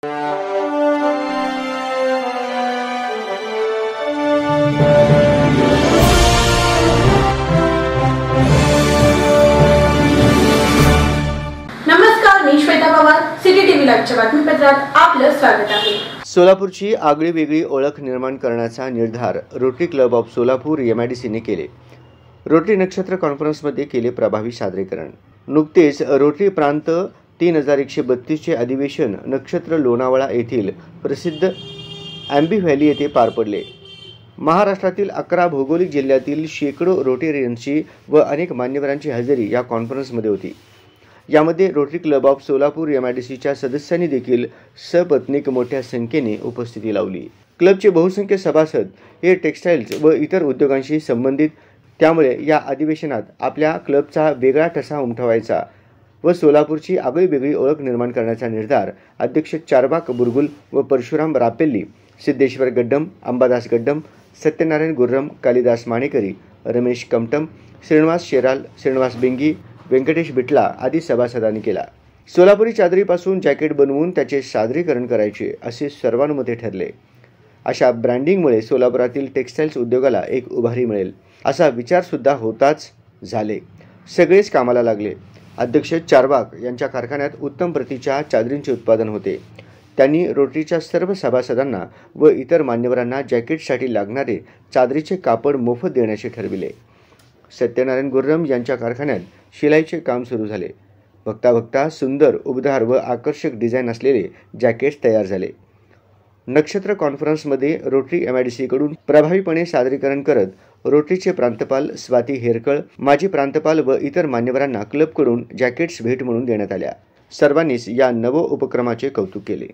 नमस्कार, मी Shweta Pawar. City TV लाईव्हच्या बातमीपत्रात आपलं स्वागत आहे. सोलापूरची आगळीवेगळी ओळख निर्माण करण्याचा निर्धार रोटरी क्लब ऑफ सोलापूर MIDCने केले. रोटरी नक्षत्र कॉन्फरन्समध्ये केले प्रभावी सादरीकरण. नुकतेच रोटरी प्रांत 3132 चे अधिवेशन नक्षत्र लोणावळा येथील प्रसिद्ध ॲम्बी व्हॅली येथे पार पडले. महाराष्ट्रातील 11 भौगोलिक जिल्ह्यातील शेकडो रोटेरियन्सची व अनेक मान्यवरांची हजेरी या कॉन्फरन्समध्ये होती. यामध्ये रोटरी क्लब ऑफ सोलापूर MIDCच्या सदस्यांनी देखील सपत्नीक मोठ्या संख्येने उपस्थिती लावली. क्लबचे बहुसंख्य सभासद हे टेक्स्टाईल्स व इतर उद्योगांशी संबंधित, त्यामुळे या अधिवेशनात आपल्या क्लबचा वेगळा ठसा उमटवायचा व सोलापूरची आगळीवेगळी ओळख निर्माण करण्याचा निर्धार अध्यक्ष चारबाक बुरगुल व परशुराम रापेल्ली, सिद्धेश्वर गड्डम, अंबादास गड्डम, सत्यनारायण गुर्रम, कालिदास माणेकरी, रमेश कमटम, श्रीनिवास शेराल, श्रीनिवास बेंगी, व्यंकटेश बिटला आदी सभासदांनी केला. सोलापुरी चादरीपासून जॅकेट बनवून त्याचे सादरीकरण करायचे असे सर्वानुमते ठरले. अशा ब्रँडिंगमुळे सोलापुरातील टेक्स्टाईल्स उद्योगाला एक उभारी मिळेल असा विचारसुद्धा होताच झाले. सगळेच कामाला लागले. अध्यक्ष चारबाक यांच्या कारखान्यात उत्तम प्रतीच्या चादरींचे उत्पादन होते. त्यांनी रोटरीच्या सर्व सभासदांना व इतर मान्यवरांना जॅकेटसाठी लागणारे चादरीचे कापड मोफत देण्याचे ठरविले. सत्यनारायण गुर्रम यांच्या कारखान्यात शिलाईचे काम सुरू झाले. बघता बघता सुंदर, उबदार व आकर्षक डिझाईन असलेले जॅकेट्स तयार झाले. नक्षत्र कॉन्फरन्समध्ये रोटरी MIDC कडून प्रभावीपणे सादरीकरण करत रोटरीचे प्रांतपाल स्वाती हेरकळ, माजी प्रांतपाल व इतर मान्यवरांना क्लबकडून जॅकेट्स भेट म्हणून देण्यात आल्या. सर्वांनीच या नव उपक्रमाचे कौतुक केले.